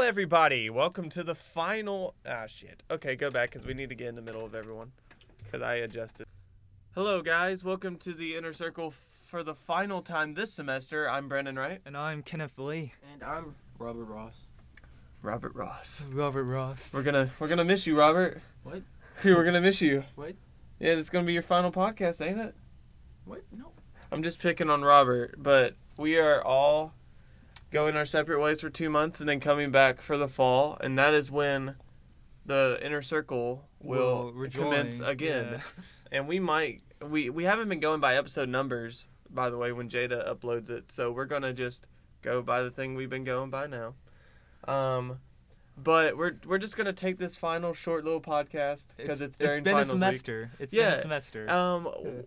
everybody. Welcome to the final... shit. Okay, go back because we need to get in the middle of everyone because I adjusted. Hello, guys. Welcome to the Inner Circle for the final time this semester. I'm Brendan Wright. And I'm Kenneth Lee. And I'm Robert Ross. Robert Ross. Robert Ross. We're gonna miss you, Robert. What? We're gonna miss you. What? Yeah, it's gonna be your final podcast, ain't it? What? No. I'm just picking on Robert, but we are all going our separate ways for 2 months and then coming back for the fall, and that is when the Inner Circle will commence again. Yeah. And we haven't been going by episode numbers, by the way, when Jada uploads it, so we're gonna just go by the thing we've been going by now. But we're just gonna take this final short little podcast because it's during finals week. It's been a semester.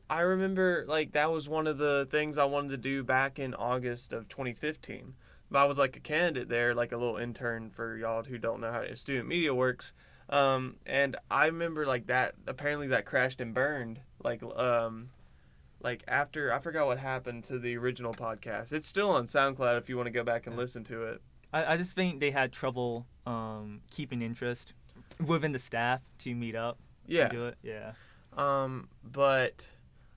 I remember that was one of the things I wanted to do back in August of 2015. But I was a candidate there, a little intern for y'all who don't know how student media works. And I remember that apparently that crashed and burned. After I forgot what happened to the original podcast. It's still on SoundCloud if you want to go back and listen to it. I just think they had trouble keeping interest within the staff to meet up. Yeah. To do it. Yeah. But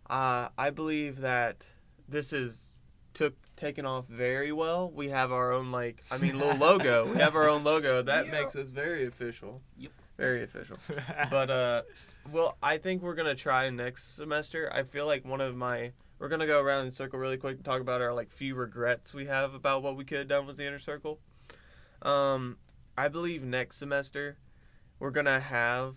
I believe that this is taken off very well. We have our own little logo. We have our own logo. That makes us very official. Yep. Very official. But I think we're gonna try next semester. I feel like we're gonna go around in the circle really quick and talk about our few regrets we have about what we could have done with the Inner Circle. I believe next semester we're gonna have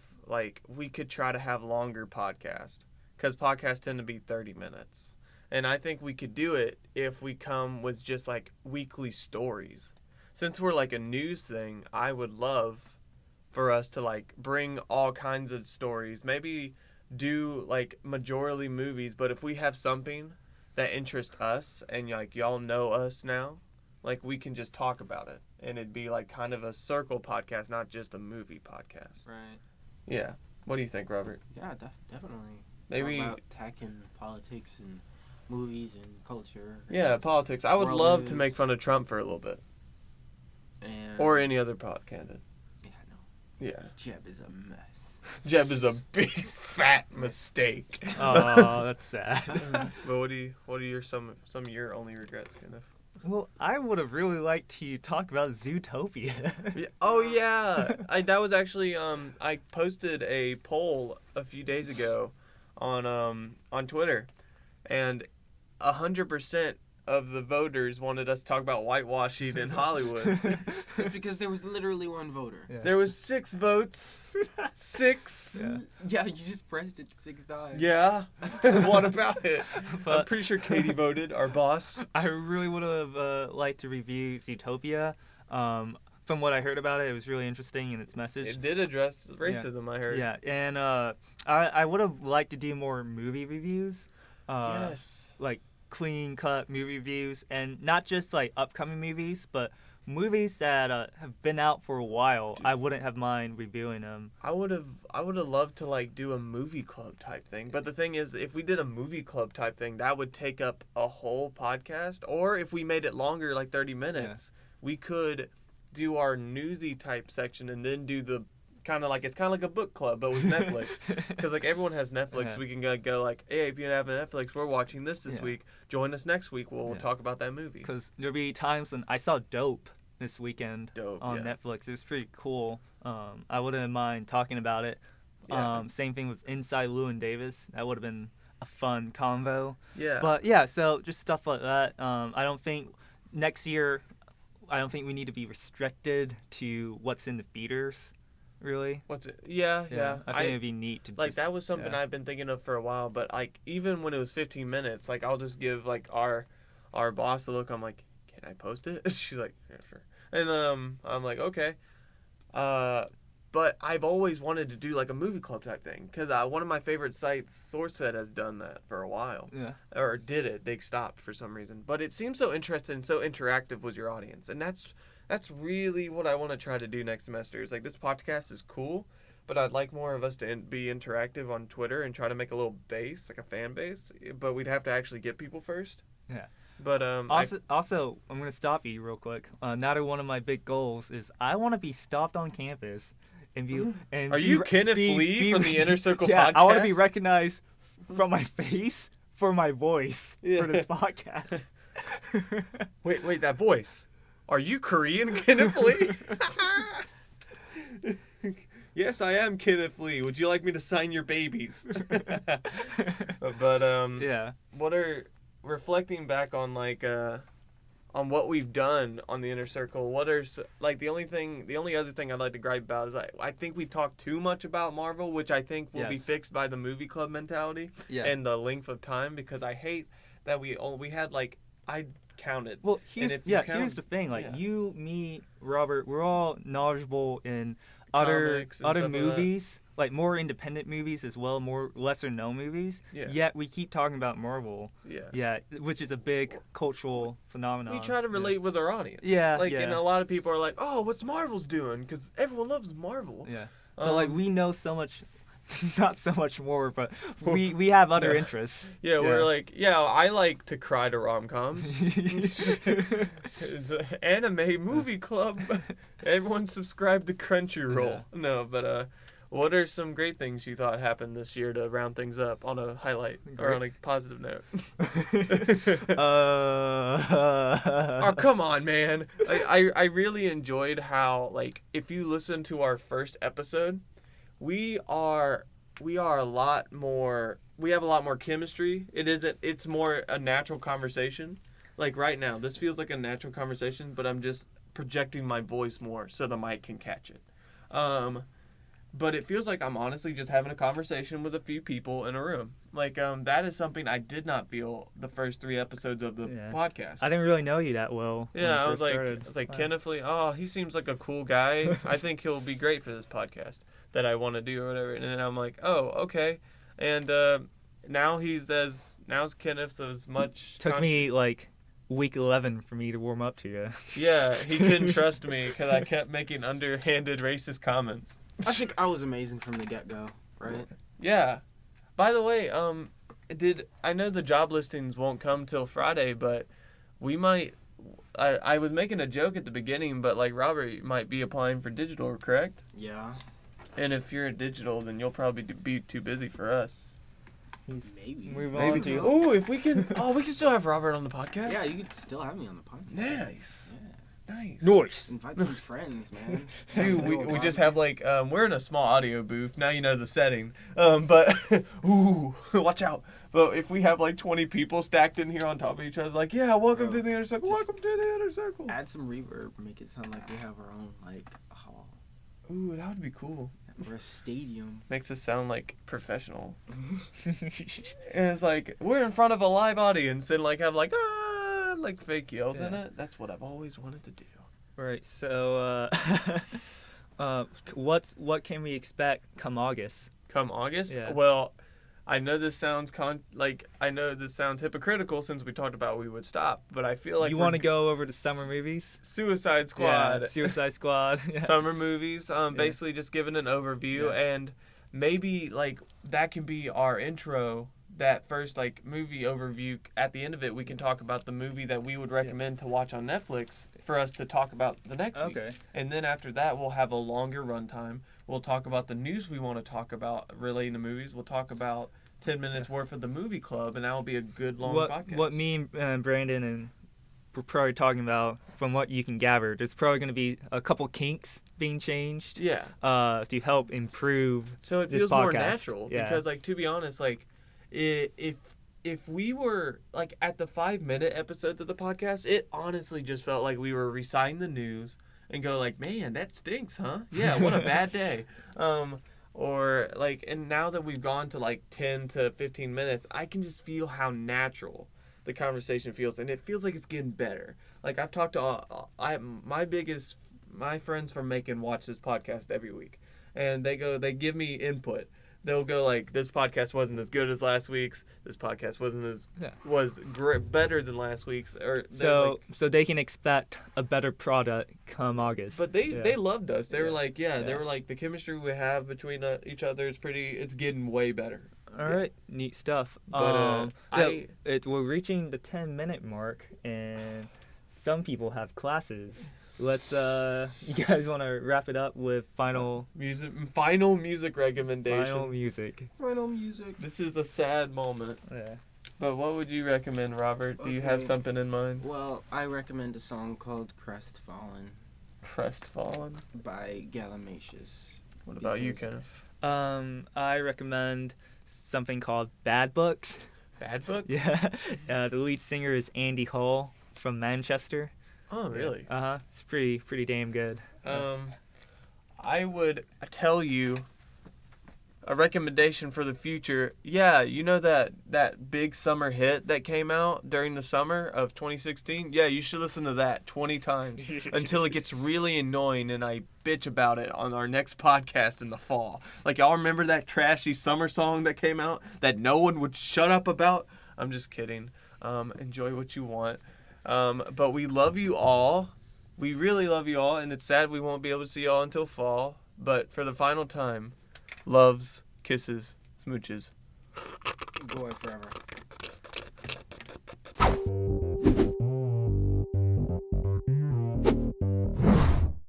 we could try to have longer podcasts because podcasts tend to be 30 minutes, and I think we could do it if we come with just weekly stories. Since we're a news thing, I would love for us to bring all kinds of stories. Maybe do majorly movies, but if we have something that interests us and y'all know us now, we can just talk about it and it'd be kind of a circle podcast, not just a movie podcast. Right. Yeah. What do you think, Robert? Yeah, definitely. Maybe about attacking politics and movies and culture. Yeah, and politics. I would world love news. to make fun of Trump for a little bit. And Or any other candidate. Yeah, no. Yeah. Jeb is a mess. Jeb is a big fat mistake. Oh, that's sad. But what are your some of your only regrets, Kenneth? Well, I would have really liked to talk about Zootopia. Oh yeah, that was actually I posted a poll a few days ago on Twitter, and 100% of the voters wanted us to talk about whitewashing in Hollywood. It's because there was literally one voter. Yeah. There was 6 votes. 6. Yeah. Yeah, you just pressed it 6 times. Yeah. What about it? But I'm pretty sure Katie voted, our boss. I really would have liked to review Zootopia. From what I heard about it, it was really interesting in its message. It did address racism, I heard. Yeah, and I would have liked to do more movie reviews. Yes. Clean-cut movie reviews, and not just upcoming movies, but movies that have been out for a while. Dude. I wouldn't have mind reviewing them. I would have loved to do a movie club type thing. But the thing is, if we did a movie club type thing, that would take up a whole podcast. Or if we made it longer, 30 minutes, we could do our newsy type section and then do the it's kind of like a book club, but with Netflix. Because everyone has Netflix, we can go hey, if you have Netflix, we're watching this week. Join us next week. We'll talk about that movie. Because there'll be times when I saw Dope this weekend on yeah. Netflix. It was pretty cool. I wouldn't mind talking about it. Yeah. Same thing with Inside Llewyn Davis. That would have been a fun convo. Yeah. But yeah, so just stuff like that. I don't think next year, we need to be restricted to what's in the theaters. Really? What's it? Yeah. I think it'd be neat to that was something I've been thinking of for a while, but even when it was 15 minutes, I'll just give our boss a look. I'm like, can I post it? She's like, yeah, sure. And I'm like, okay. But I've always wanted to do a movie club type thing because one of my favorite sites, SourceFed, has done that for a while. Yeah. Or did it? They stopped for some reason. But it seems so interesting and so interactive with your audience, and that's really what I want to try to do next semester. Is this podcast is cool, but I'd like more of us to be interactive on Twitter and try to make a little base, a fan base. But we'd have to actually get people first. Yeah. But Also, I'm gonna stop you real quick. Another one of my big goals is I want to be stopped on campus and be. And Are you Kenneth Lee from the Inner Circle yeah, podcast? I want to be recognized from my face for my voice for this podcast. Wait, that voice. Are you Korean Kenneth Lee? Yes, I am Kenneth Lee. Would you like me to sign your babies? But Yeah. what are reflecting back on on what we've done on the Inner Circle? What are the only other thing I'd like to gripe about is I think we talked too much about Marvel, which I think will be fixed by the movie club mentality and the length of time, because I hate that we had I counted. Well, here's the thing. You, me, Robert, we're all knowledgeable in other movies, like more independent movies as well, more lesser known movies. Yeah. Yet we keep talking about Marvel. Yeah. Yeah, which is a big cultural phenomenon. We try to relate with our audience. Yeah. And a lot of people are like, "Oh, what's Marvel's doing?" Because everyone loves Marvel. Yeah. But we know so much. Not so much more, but we have other interests. Yeah, we're like, I like to cry to rom-coms. It's an anime movie club. Everyone subscribe to Crunchyroll. Yeah. No, but what are some great things you thought happened this year to round things up on a highlight or on a positive note? Oh, come on, man. I really enjoyed how, if you listen to our first episode, we have a lot more chemistry. It's more a natural conversation. Like right now, this feels like a natural conversation, but I'm just projecting my voice more so the mic can catch it. But it feels like I'm honestly just having a conversation with a few people in a room. That is something I did not feel the first 3 episodes of the podcast. I didn't really know you that well. Yeah, I was like, Kenneth Lee, oh, he seems like a cool guy. I think he'll be great for this podcast that I want to do or whatever. And then I'm like, oh, okay. And now Kenneth's as much. Took me week 11 for me to warm up to you. Yeah, he couldn't trust me because I kept making underhanded racist comments. I think I was amazing from the get-go, right? Yeah. By the way, I know the job listings won't come till Friday, but we might. I was making a joke at the beginning, but Robert might be applying for digital, correct? Yeah. And if you're at digital, then you'll probably be too busy for us. Maybe. Move on to. Oh, if we can. Oh, we can still have Robert on the podcast. Yeah, you can still have me on the podcast. Nice. Yeah. Nice. Invite some friends, man. Dude, we just have we're in a small audio booth. Now you know the setting. But ooh, watch out. But if we have 20 people stacked in here on top of each other, welcome to the Inner Circle. Welcome to the Inner Circle. Add some reverb, make it sound like we have our own hall. Ooh, that would be cool. Or a stadium. Makes us sound professional. And it's we're in front of a live audience and have fake yells in it. That's what I've always wanted to do. Right. So, what can we expect come August? Come August? Yeah. Well, I know this sounds hypocritical since we talked about we would stop, but I feel like you want to go over to summer movies. Suicide Squad. Yeah, Suicide Squad. Yeah. Summer movies. Basically just giving an overview and maybe that can be our intro. That first movie overview, at the end of it we can talk about the movie that we would recommend to watch on Netflix for us to talk about the next week. And then after that we'll have a longer runtime. We'll talk about the news we want to talk about relating to movies. We'll talk about 10 minutes worth of the movie club, and that will be a good long podcast. What me and Brandon and we're probably talking about, from what you can gather, there's probably going to be a couple kinks being changed. Yeah. To help improve. So it feels more natural because to be honest, if we were at the 5-minute episodes of the podcast, it honestly just felt like we were reciting the news and go man, that stinks, huh? Yeah, what a bad day. Or and now that we've gone to 10 to 15 minutes, I can just feel how natural the conversation feels, and it feels like it's getting better. I've talked to my friends from Macon watch this podcast every week, and they give me input. They'll go this podcast wasn't as good as last week's. This podcast was better than last week's. Or so they can expect a better product come August. But they loved us. They were they were the chemistry we have between each other is it's getting way better. All right, neat stuff. But, We're reaching the 10-minute mark, and some people have classes. Let's you guys want to wrap it up with final music recommendations. Final music. This is a sad moment. Yeah. But what would you recommend, Robert? Do you have something in mind? Well, I recommend a song called Crestfallen. Crestfallen By Galimatius. What about you, Kenneth? I recommend something called Bad Books. Bad Books? Yeah. The lead singer is Andy Hall from Manchester. Oh, really? It's pretty damn good. I would tell you a recommendation for the future. Yeah, you know that big summer hit that came out during the summer of 2016? Yeah, you should listen to that 20 times until it gets really annoying and I bitch about it on our next podcast in the fall. Like, y'all remember that trashy summer song that came out that no one would shut up about? I'm just kidding. Enjoy what you want. But we love you all. We really love you all, and it's sad we won't be able to see y'all until fall. But for the final time, loves, kisses, smooches. Boy forever.